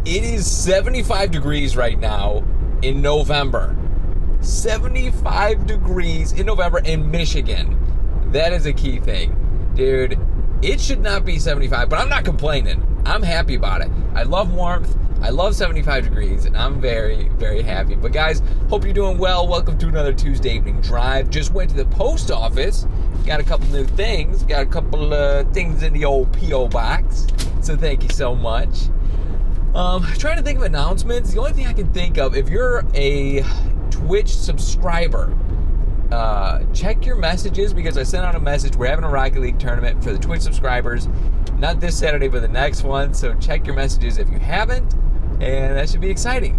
It is 75 degrees right now in November. 75 degrees in November in Michigan. That is a key thing. Dude, it should not be 75, but I'm not complaining. I'm happy about it. I love warmth. I love 75 degrees, and I'm very, very happy. But guys, hope you're doing well. Welcome to another Tuesday evening drive. Just went to the post office. Got a couple new things. Got a couple things in the old P.O. box. So thank you so much. Trying to think of announcements. The only thing I can think of, if you're a Twitch subscriber, check your messages, because I sent out a message. We're having a Rocket League tournament for the Twitch subscribers. Not this Saturday, but the next one. So check your messages if you haven't, and that should be exciting.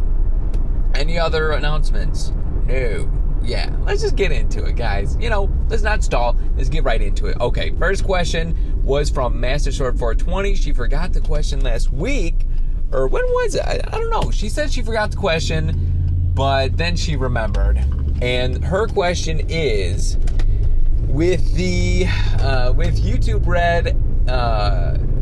Any other announcements? No. Yeah, let's just get into it, guys. Let's not stall. Let's get right into it. Okay, first question was from Master Sword 420. She forgot the question last week. Or when was it? I don't know. She said she forgot the question, but then she remembered. And her question is, with YouTube Red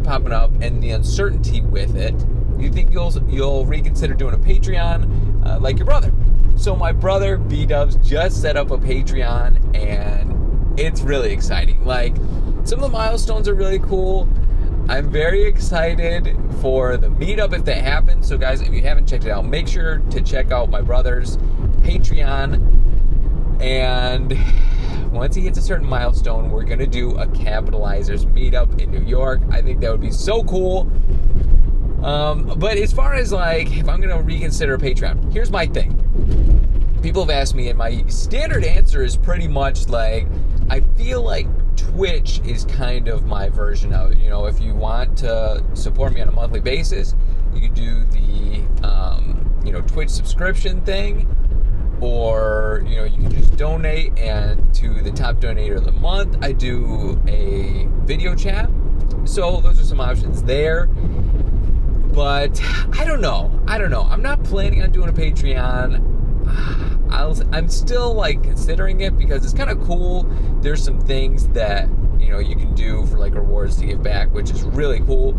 popping up and the uncertainty with it, you think you'll reconsider doing a Patreon like your brother? So my brother B-Dubs just set up a Patreon, and it's really exciting. Like, some of the milestones are really cool. I'm very excited for the meetup if that happens. So guys, if you haven't checked it out, make sure to check out my brother's Patreon. And once he hits a certain milestone, we're going to do a Capitalizers meetup in New York. I think that would be so cool. But as far as if I'm going to reconsider Patreon, here's my thing. People have asked me, and my standard answer is pretty much I feel like Twitch is kind of my version of it. If you want to support me on a monthly basis, you can do the Twitch subscription thing, or you can just donate, and to the top donator of the month, I do a video chat. So those are some options there. But I don't know. I'm not planning on doing a Patreon. I'm still considering it, because it's kind of cool. There's some things that you can do for rewards to give back, which is really cool.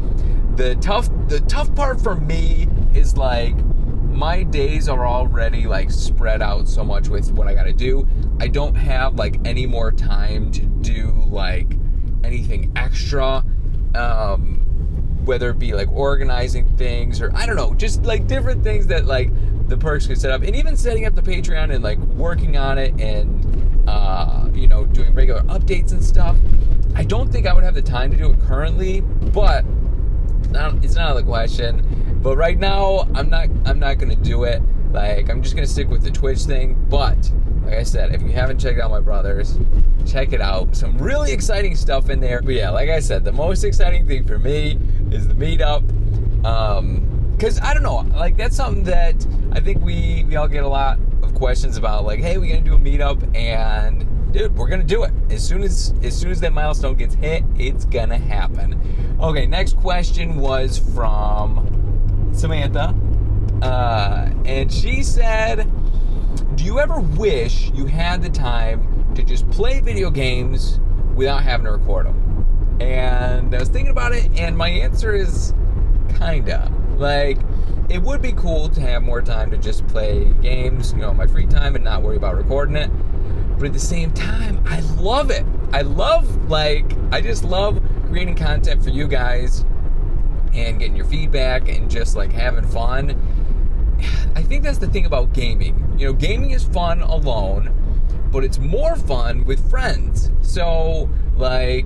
The tough part for me is my days are already spread out so much with what I got to do. I don't have any more time to do anything extra, whether it be organizing things, or I don't know, just different things that the perks could set up. And even setting up the Patreon and working on it, and doing regular updates and stuff, I don't think I would have the time to do it currently, but it's not out of the question. But right now, I'm not gonna do it. I'm just gonna stick with the Twitch thing. But like I said, if you haven't checked out my brother's, check it out. Some really exciting stuff in there. But yeah, like I said, the most exciting thing for me is the meetup. Because I don't know, that's something that I think we all get a lot of questions about. Hey, we're gonna do a meetup, and dude, we're gonna do it. As soon as that milestone gets hit, it's gonna happen. Okay, next question was from Samantha, and she said, do you ever wish you had the time to just play video games without having to record them? And I was thinking about it, and my answer is kinda. It would be cool to have more time to just play games, my free time, and not worry about recording it. But at the same time, I love it. I just love creating content for you guys and getting your feedback and just having fun. I think that's the thing about gaming. Gaming is fun alone, but it's more fun with friends. So I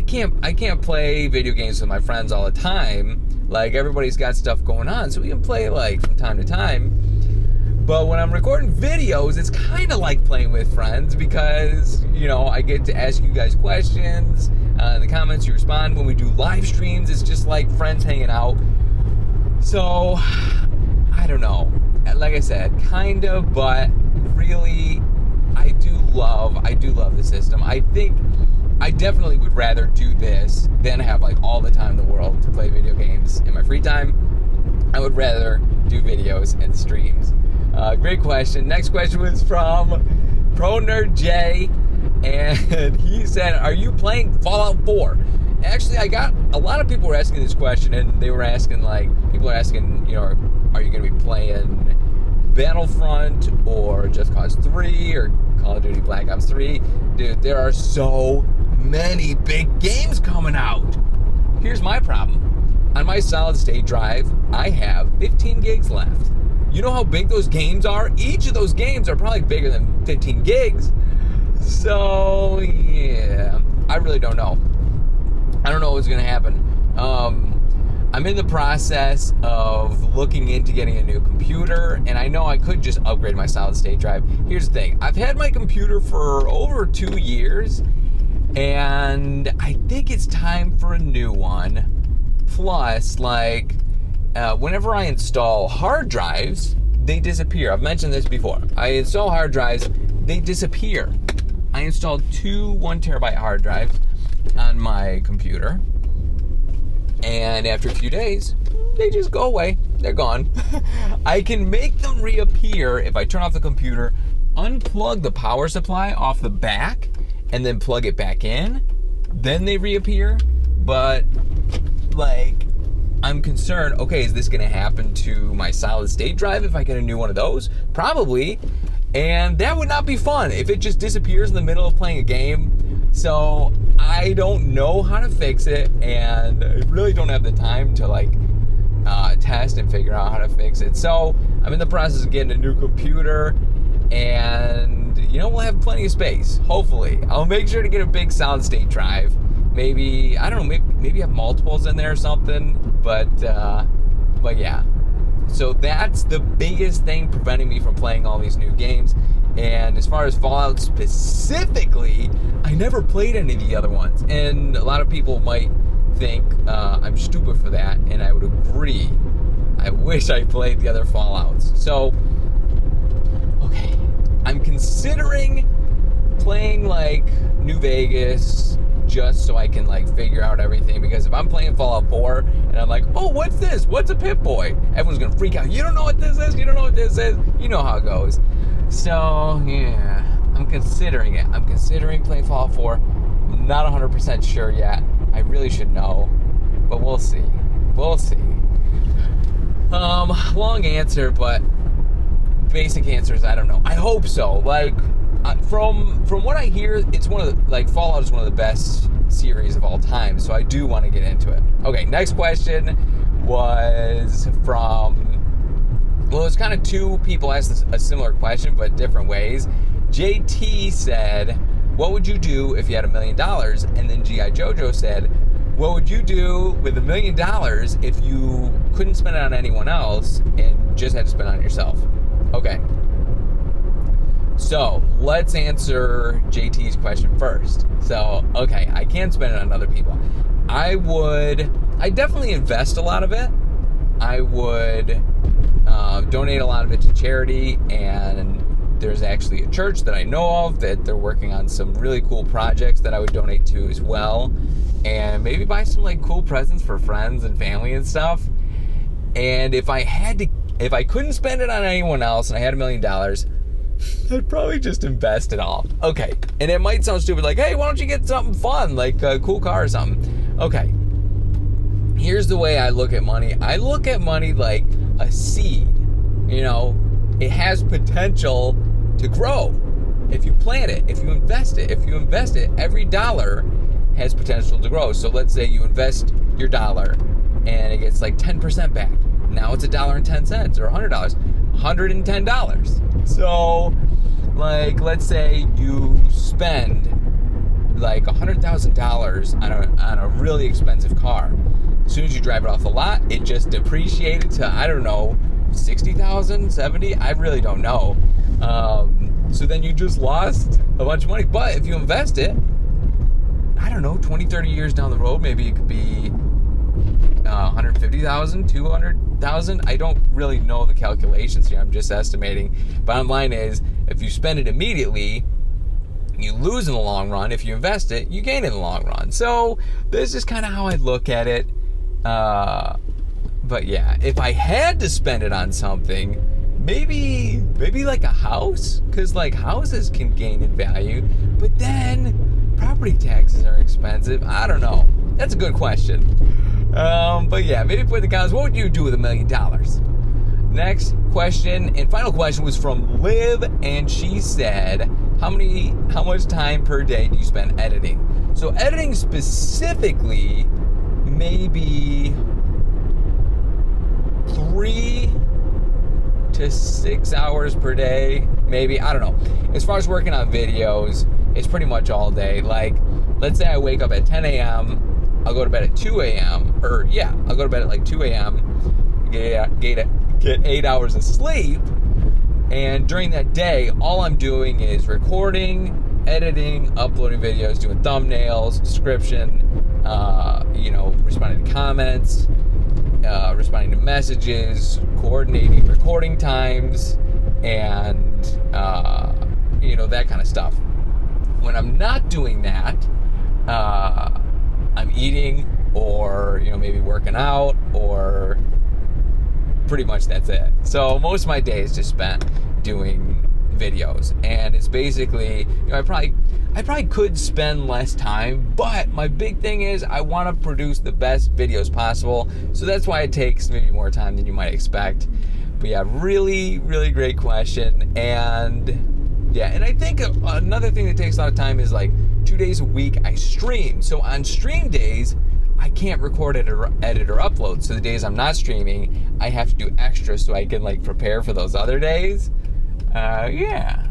can't play video games with my friends all the time. Everybody's got stuff going on, so we can play from time to time. But when I'm recording videos, it's kind of like playing with friends, because I get to ask you guys questions. In the comments, you respond. When we do live streams, it's just like friends hanging out. So I don't know. Like I said, kind of, but really, I do love the system. I think I definitely would rather do this than have all the time in the world to play video games in my free time. I would rather do videos and streams. Great question. Next question was from Pro Nerd J, and he said, "Are you playing Fallout 4?" Actually, I got a lot of people were asking this question, and they were asking, like, people are asking, you know, are you going to be playing Battlefront or Just Cause 3 or Call of Duty Black Ops 3? Dude, there are so many big games coming out. Here's my problem. On my solid state drive, I have 15 gigs left. You know how big those games are? Each of those games are probably bigger than 15 gigs. So, yeah, I really don't know. I don't know what's going to happen. I'm in the process of looking into getting a new computer, and I know I could just upgrade my solid state drive. Here's the thing. I've had my computer for over 2 years, and I think it's time for a new one. Plus, like, whenever I install hard drives, they disappear. I've mentioned this before. I install hard drives, they disappear. I installed 2 1 terabyte hard drives on my computer, and after a few days, they just go away. They're gone. I can make them reappear if I turn off the computer, unplug the power supply off the back, and then plug it back in. Then they reappear. But, like, I'm concerned, okay, is this going to happen to my solid state drive if I get a new one of those? Probably. And that would not be fun if it just disappears in the middle of playing a game. So I don't know how to fix it, and I really don't have the time to, like, test and figure out how to fix it. So I'm in the process of getting a new computer, and, you know, we'll have plenty of space, hopefully. I'll make sure to get a big solid state drive. Maybe, I don't know, maybe have multiples in there or something, but yeah. So that's the biggest thing preventing me from playing all these new games. And as far as Fallout specifically, I never played any of the other ones. And a lot of people might think I'm stupid for that, and I would agree. I wish I played the other Fallouts. So, okay, I'm considering playing, like, New Vegas, just so I can, like, figure out everything. Because if I'm playing Fallout 4 and I'm like, oh, what's this? What's a Pip-Boy? Everyone's gonna freak out. You don't know what this is? You don't know what this is? You know how it goes. So, yeah, I'm considering it. I'm considering playing Fallout 4. I'm not 100% sure yet. I really should know, but we'll see. We'll see. Long answer, but basic answer is I don't know. I hope so. Like, from what I hear, it's one of the, like, Fallout is one of the best series of all time, so I do want to get into it. Okay, next question was from, well, it's kind of 2 people asked a similar question, but different ways. JT said, what would you do if you had $1 million? And then G.I. Jojo said, what would you do with $1 million if you couldn't spend it on anyone else and just had to spend it on yourself? Okay. So, let's answer JT's question first. So, okay, I can spend it on other people. I definitely invest a lot of it. I would donate a lot of it to charity, and there's actually a church that I know of that they're working on some really cool projects that I would donate to as well. And maybe buy some, like, cool presents for friends and family and stuff. And if I couldn't spend it on anyone else and I had $1 million, I'd probably just invest it all. Okay, and it might sound stupid, like, hey, why don't you get something fun, like a cool car or something? Okay, here's the way I look at money. I look at money like a seed. You know, it has potential to grow if you plant it, if you invest it. If you invest it, every dollar has potential to grow. So let's say you invest your dollar and it gets like 10% back. Now it's $1.10 or $100, $110. So, like, let's say you spend like $100,000 on a really expensive car. As soon as you drive it off the lot, it just depreciated to, I don't know, 60,000, 70, I really don't know. So then you just lost a bunch of money. But if you invest it, I don't know, 20, 30 years down the road, maybe it could be 150,000, 200,000. I don't really know the calculations here. I'm just estimating. Bottom line is, if you spend it immediately, you lose in the long run. If you invest it, you gain in the long run. So this is kind of how I look at it. But yeah, if I had to spend it on something, maybe like a house, because like houses can gain in value, but then property taxes are expensive. I don't know. That's a good question. But yeah, maybe put in the comments, what would you do with $1 million? Next question and final question was from Liv, and she said, how much time per day do you spend editing? So editing specifically, maybe 3 to 6 hours per day, maybe. I don't know. As far as working on videos, it's pretty much all day. Like, let's say I wake up at 10 a.m., I'll go to bed at 2 a.m., I'll go to bed at like 2 a.m., get 8 hours of sleep, and during that day, all I'm doing is recording, editing, uploading videos, doing thumbnails, description, responding to comments, responding to messages, coordinating recording times, and that kind of stuff. When I'm not doing that, I'm eating, or maybe working out, or pretty much that's it. So most of my day is just spent doing videos, and it's basically, I probably could spend less time, but my big thing is I want to produce the best videos possible, so that's why it takes maybe more time than you might expect. But yeah, really, really great question. And yeah, and I think another thing that takes a lot of time is like 2 days a week I stream. So on stream days, I can't record it or edit or upload. So the days I'm not streaming, I have to do extra so I can like prepare for those other days. Yeah.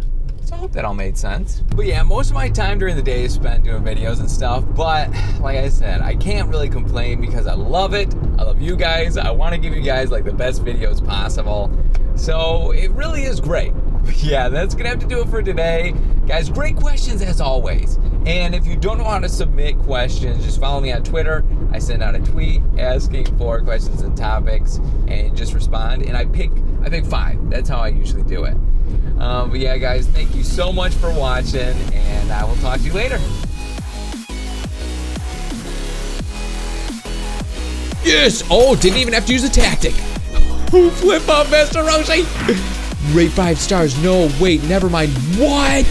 So I hope that all made sense. But yeah, most of my time during the day is spent doing videos and stuff. But like I said, I can't really complain because I love it. I love you guys. I want to give you guys like the best videos possible. So it really is great. But yeah, that's going to have to do it for today. Guys, great questions as always. And if you don't know how to submit questions, just follow me on Twitter. I send out a tweet asking for questions and topics, and just respond. And I pick 5. That's how I usually do it. But yeah, guys, thank you so much for watching, and I will talk to you later. Yes! Oh, didn't even have to use a tactic. Flip up, Mr. Roshi! Rate 5 stars. No, wait, never mind. What?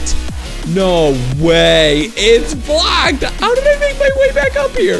No way. It's blocked. How did I make my way back up here?